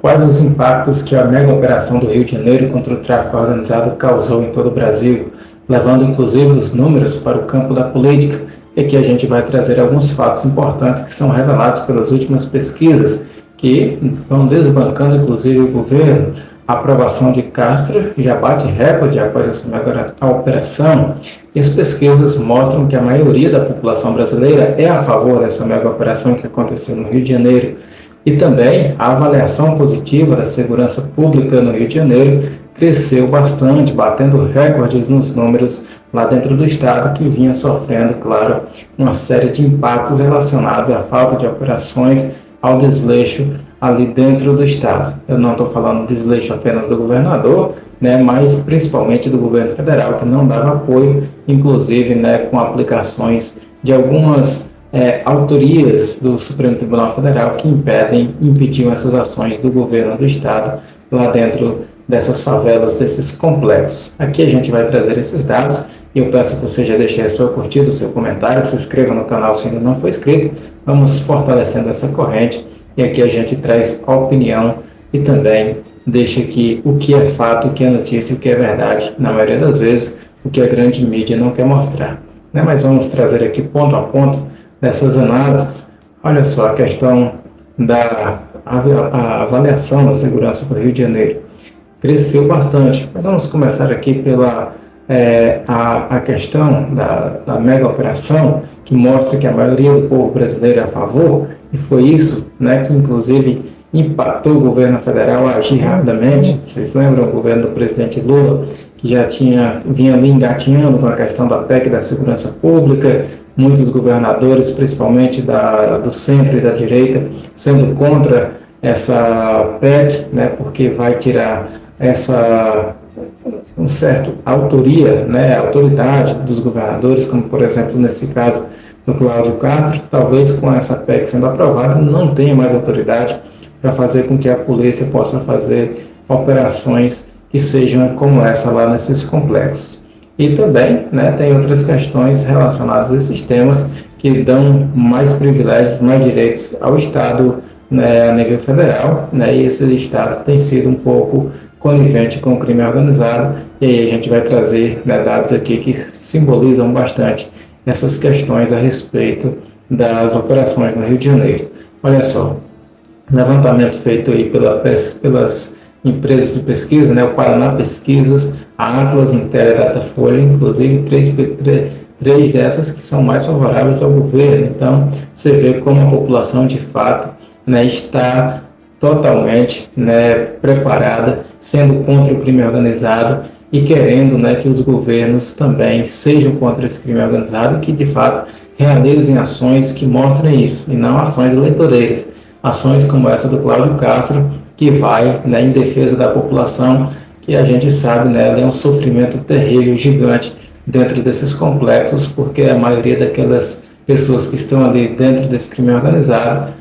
quais os impactos que a mega operação do Rio de Janeiro contra o tráfico organizado causou em todo o Brasil, levando inclusive os números para o campo da política. E aqui a gente vai trazer alguns fatos importantes que são revelados pelas últimas pesquisas, que vão desbancando inclusive o governo. A aprovação de Castro já bate recorde após essa mega operação, e as pesquisas mostram que a maioria da população brasileira é a favor dessa mega operação que aconteceu no Rio de Janeiro. E também a avaliação positiva da segurança pública no Rio de Janeiro cresceu bastante, batendo recordes nos números lá dentro do estado, que vinha sofrendo, claro, uma série de impactos relacionados à falta de operações, ao desleixo ali dentro do estado. Eu não estou falando desleixo apenas do governador, mas principalmente do governo federal, que não dava apoio, inclusive com aplicações de algumas autorias do Supremo Tribunal Federal que impediam essas ações do governo do estado lá dentro dessas favelas, desses complexos. Aqui a gente vai trazer esses dados e eu peço que você já deixe a sua curtida, o seu comentário, se inscreva no canal se ainda não for inscrito. Vamos fortalecendo essa corrente e aqui a gente traz a opinião e também deixa aqui o que é fato, o que é notícia, o que é verdade, na maioria das vezes o que a grande mídia não quer mostrar. Mas vamos trazer aqui ponto a ponto dessas análises. Olha só a questão da avaliação da segurança do Rio de Janeiro. Cresceu bastante. Vamos começar aqui pela a questão da mega operação, que mostra que a maioria do povo brasileiro é a favor, e foi isso que inclusive impactou o governo federal a agir rapidamente. Vocês lembram o governo do presidente Lula, que já vinha ali engatinhando com a questão da PEC da segurança pública, muitos governadores, principalmente do centro e da direita, sendo contra essa PEC, porque vai tirar um certo autoridade dos governadores, como por exemplo nesse caso do Cláudio Castro. Talvez com essa PEC sendo aprovada não tenha mais autoridade para fazer com que a polícia possa fazer operações que sejam como essa lá nesses complexos. E também tem outras questões relacionadas a esses temas que dão mais privilégios, mais direitos ao Estado a nível federal, e esse Estado tem sido um pouco conivente com o crime organizado, e aí a gente vai trazer dados aqui que simbolizam bastante essas questões a respeito das operações no Rio de Janeiro. Olha só, levantamento feito aí pelas empresas de pesquisa, o Paraná Pesquisas, a Atlas, Intel e Datafolha, inclusive três dessas que são mais favoráveis ao governo. Então, você vê como a população de fato está totalmente preparada, sendo contra o crime organizado e querendo que os governos também sejam contra esse crime organizado, que de fato realizem ações que mostrem isso, e não ações eleitoreiras, ações como essa do Cláudio Castro, que vai em defesa da população, que a gente sabe é um sofrimento terrível, gigante dentro desses complexos, porque a maioria daquelas pessoas que estão ali dentro desse crime organizado,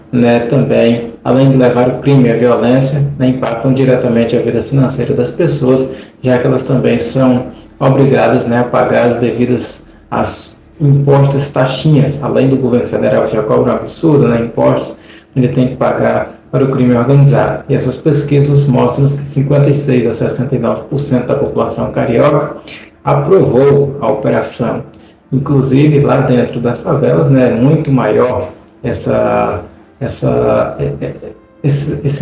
também, além de levar o crime e a violência, impactam diretamente a vida financeira das pessoas, já que elas também são obrigadas a pagar as devidas impostos, taxinhas, além do governo federal que já cobra um absurdo, impostos, ele tem que pagar para o crime organizado. E essas pesquisas mostram que 56% a 69% da população carioca aprovou a operação. Inclusive, lá dentro das favelas, é muito maior esse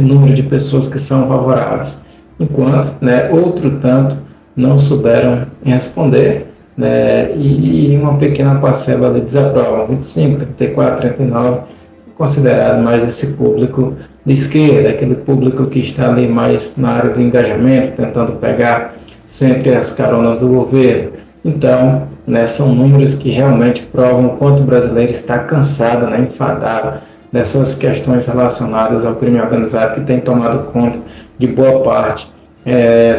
número de pessoas que são favoráveis, enquanto outro tanto não souberam responder, e uma pequena parcela ali desaprovam, 25, 34, 39, considerado mais esse público de esquerda, aquele público que está ali mais na área do engajamento, tentando pegar sempre as caronas do governo. Então, são números que realmente provam o quanto o brasileiro está cansado, enfadado dessas questões relacionadas ao crime organizado, que tem tomado conta de boa parte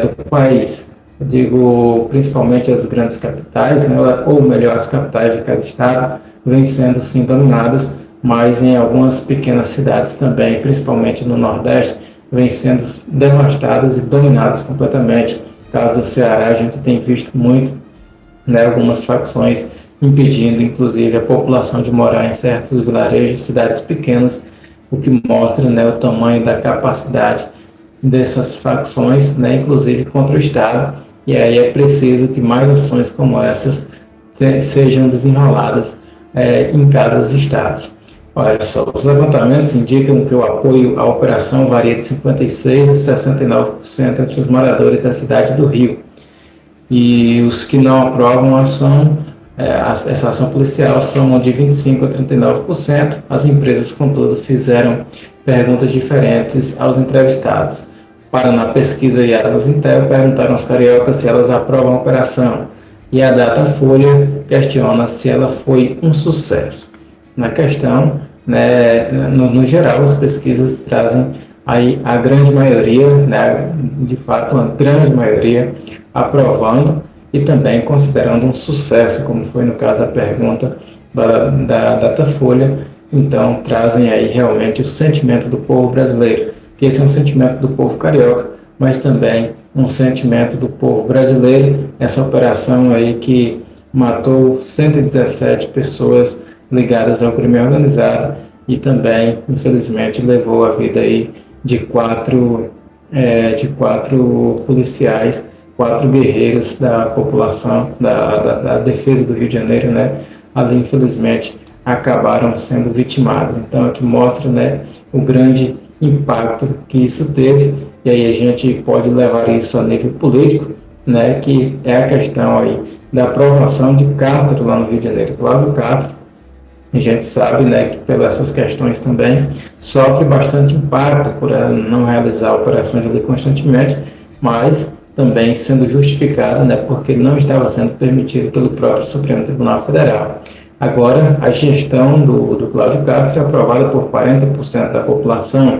do país. Eu digo principalmente as grandes capitais, ou melhor, as capitais de cada estado, vêm sendo sim dominadas, mas em algumas pequenas cidades também, principalmente no Nordeste, vêm sendo devastadas e dominadas completamente. No caso do Ceará, a gente tem visto muito algumas facções impedindo, inclusive, a população de morar em certos vilarejos, cidades pequenas, o que mostra o tamanho da capacidade dessas facções, né, inclusive contra o Estado, e aí é preciso que mais ações como essas sejam desenroladas em cada estado. Olha só, os levantamentos indicam que o apoio à operação varia de 56% a 69% entre os moradores da cidade do Rio. E os que não aprovam essa ação policial são de 25% a 39%. As empresas, contudo, fizeram perguntas diferentes aos entrevistados. Para na pesquisa e Atlas Intel, perguntaram aos cariocas se elas aprovam a operação. E a Datafolha questiona se ela foi um sucesso. Na questão, né, no geral, as pesquisas trazem aí a grande maioria, né, de fato, uma grande maioria aprovando e também considerando um sucesso, como foi no caso da pergunta da Datafolha. Então, trazem aí realmente o sentimento do povo brasileiro, que esse é um sentimento do povo carioca, mas também um sentimento do povo brasileiro, essa operação aí que matou 117 pessoas ligadas ao crime organizado e também, infelizmente, levou a vida aí de quatro policiais, 4 guerreiros da população, da defesa do Rio de Janeiro, né? Ali, infelizmente, acabaram sendo vitimados. Então, aqui mostra, né, o grande impacto que isso teve, e aí a gente pode levar isso a nível político, né, que é a questão aí da aprovação de Castro lá no Rio de Janeiro. Cláudio Castro, a gente sabe, né, que pelas essas questões também sofre bastante impacto por não realizar operações ali constantemente, mas também sendo justificado, né, porque não estava sendo permitido pelo próprio Supremo Tribunal Federal. Agora, a gestão do Cláudio Castro é aprovada por 40% da população,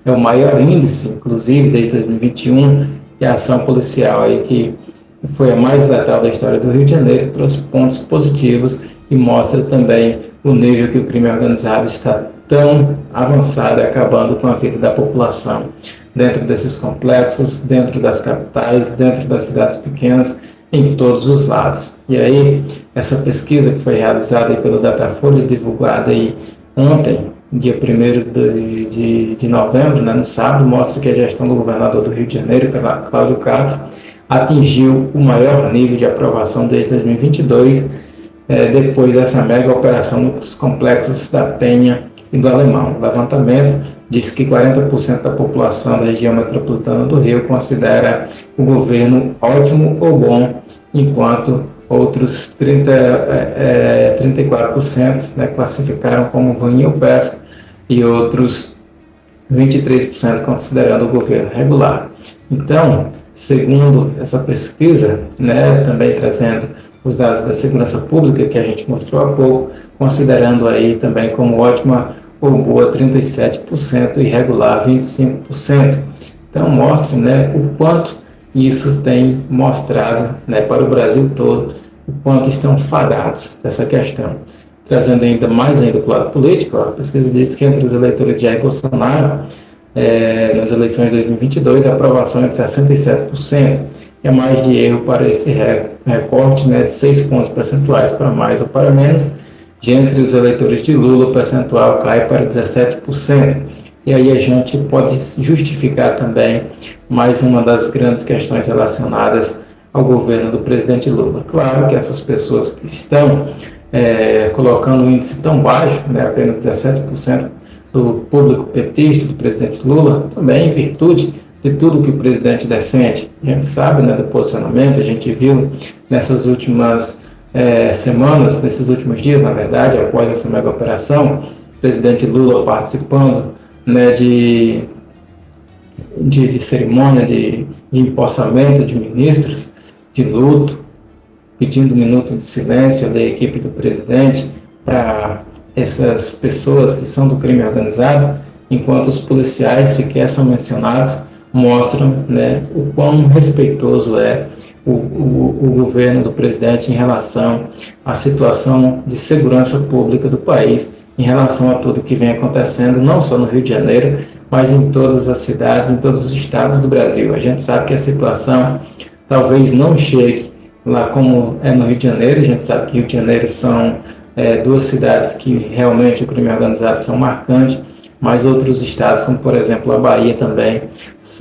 é o maior índice, inclusive, desde 2021, e a ação policial aí que foi a mais letal da história do Rio de Janeiro, trouxe pontos positivos e mostra também o nível que o crime organizado está tão avançado, acabando com a vida da população dentro desses complexos, dentro das capitais, dentro das cidades pequenas, em todos os lados. E aí, essa pesquisa que foi realizada aí pelo Datafolha, divulgada aí ontem, dia 1º de novembro, né, no sábado, mostra que a gestão do governador do Rio de Janeiro, Cláudio Castro, atingiu o maior nível de aprovação desde 2022, depois dessa mega operação nos complexos da Penha e do Alemão. O levantamento diz que 40% da população da região metropolitana do Rio considera o governo ótimo ou bom, enquanto outros 34%, né, classificaram como ruim ou péssimo, e outros 23% considerando o governo regular. Então, segundo essa pesquisa, né, também trazendo os dados da segurança pública que a gente mostrou há pouco, considerando aí também como ótima ou boa 37% e regular 25%. Então mostra, né, o quanto isso tem mostrado, né, para o Brasil todo, o quanto estão fadados dessa questão. Trazendo ainda mais para o lado político, a pesquisa diz que entre os eleitores de Jair Bolsonaro, nas eleições de 2022, a aprovação é de 67%, é mais de erro para esse recorte, né, de 6 pontos percentuais para mais ou para menos. De entre os eleitores de Lula, o percentual cai para 17%. E aí a gente pode justificar também mais uma das grandes questões relacionadas ao governo do presidente Lula. Claro que essas pessoas que estão colocando um índice tão baixo, né, apenas 17% do público petista do presidente Lula, também em virtude de tudo que o presidente defende. A gente sabe, né, do posicionamento, a gente viu nessas últimas semanas, nesses últimos dias, na verdade, após essa mega operação, o presidente Lula participando, né, de cerimônia de empossamento de ministros, de luto, pedindo um minuto de silêncio da equipe do presidente para essas pessoas que são do crime organizado, enquanto os policiais sequer são mencionados, mostram, né, o quão respeitoso é o governo do presidente em relação à situação de segurança pública do país, em relação a tudo que vem acontecendo, não só no Rio de Janeiro, mas em todas as cidades, em todos os estados do Brasil. A gente sabe que a situação talvez não chegue lá como é no Rio de Janeiro. A gente sabe que Rio de Janeiro são duas cidades que realmente o crime organizado são marcantes, mas outros estados, como por exemplo a Bahia também,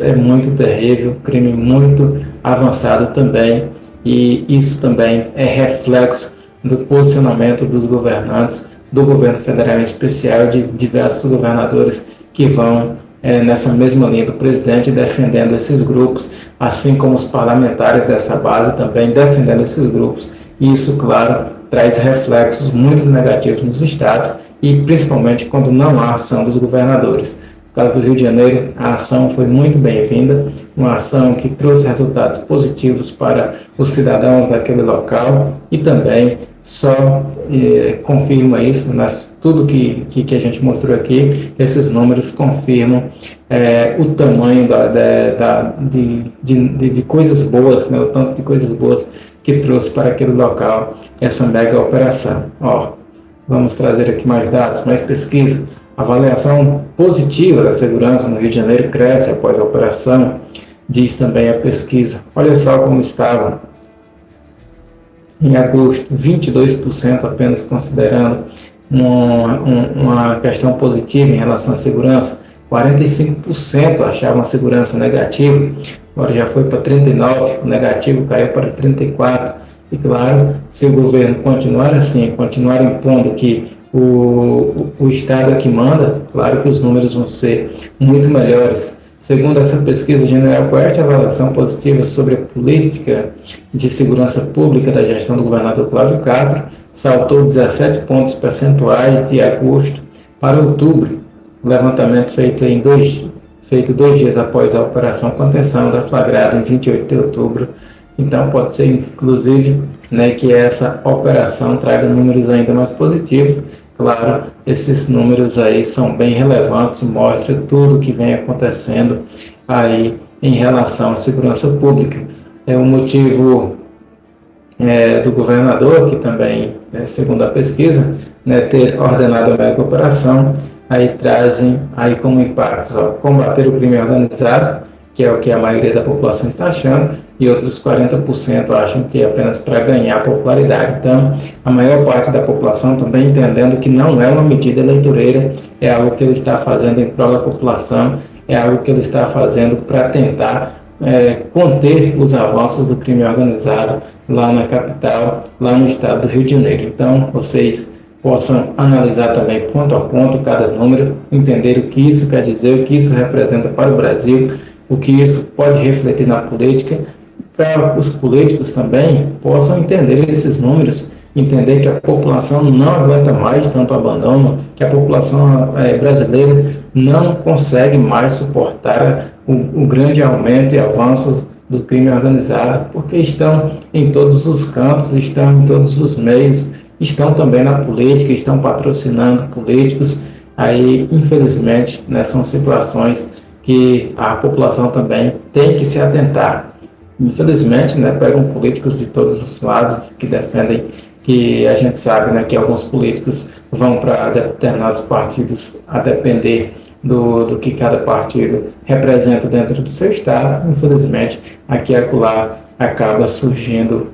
é muito terrível, crime muito avançado também, e isso também é reflexo do posicionamento dos governantes, do governo federal em especial, de diversos governadores que vão nessa mesma linha do presidente, defendendo esses grupos, assim como os parlamentares dessa base também defendendo esses grupos. E isso, claro, traz reflexos muito negativos nos estados e principalmente quando não há ação dos governadores. No caso do Rio de Janeiro, a ação foi muito bem-vinda, uma ação que trouxe resultados positivos para os cidadãos daquele local e também só confirma isso, mas tudo que a gente mostrou aqui, esses números confirmam o tamanho de coisas boas, né, o tanto de coisas boas que trouxe para aquele local essa mega operação. Ó, vamos trazer aqui mais dados, mais pesquisa. A avaliação positiva da segurança no Rio de Janeiro cresce após a operação, diz também a pesquisa. Olha só como estava em agosto, 22% apenas considerando uma questão positiva em relação à segurança, 45% achavam a segurança negativa, agora já foi para 39%, o negativo caiu para 34%. E claro, se o governo continuar assim, continuar impondo que o Estado é que manda, claro que os números vão ser muito melhores. Segundo essa pesquisa, General Quest, a avaliação positiva sobre a política de segurança pública da gestão do governador Cláudio Castro saltou 17 pontos percentuais de agosto para outubro. O levantamento feito 2 dias após a operação contenção deflagrada em 28 de outubro. Então, pode ser, inclusive, né, que essa operação traga números ainda mais positivos. Claro, esses números aí são bem relevantes e mostram tudo o que vem acontecendo aí em relação à segurança pública. É um motivo do governador, que também, segundo a pesquisa, né, ter ordenado a mega operação, aí trazem aí como impactos, combater o crime organizado, que é o que a maioria da população está achando, e outros 40% acham que é apenas para ganhar popularidade. Então, a maior parte da população também entendendo que não é uma medida eleitoreira, é algo que ele está fazendo em prol da população, é algo que ele está fazendo para tentar conter os avanços do crime organizado lá na capital, lá no estado do Rio de Janeiro. Então, vocês possam analisar também ponto a ponto cada número, entender o que isso quer dizer, o que isso representa para o Brasil, o que isso pode refletir na política, para os políticos também possam entender esses números, entender que a população não aguenta mais tanto abandono, que a população brasileira não consegue mais suportar o grande aumento e avanços do crime organizado, porque estão em todos os cantos, estão em todos os meios, estão também na política, estão patrocinando políticos. Aí, infelizmente, né, são situações que a população também tem que se atentar. Infelizmente, né, pegam políticos de todos os lados que defendem, que a gente sabe, né, que alguns políticos vão para determinados partidos a depender do que cada partido representa dentro do seu estado. Infelizmente, aqui e acolá acaba surgindo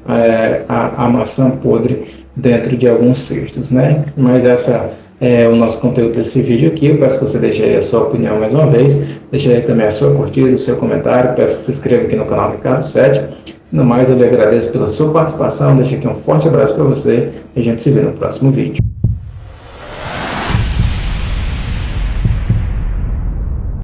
a maçã podre dentro de alguns cestos, né? Mas essa é o nosso conteúdo desse vídeo aqui. Eu peço que você deixe aí a sua opinião mais uma vez, deixe aí também a sua curtida, o seu comentário, peço que se inscreva aqui no canal Ricardo 7. No mais, eu lhe agradeço pela sua participação, deixo aqui um forte abraço para você e a gente se vê no próximo vídeo.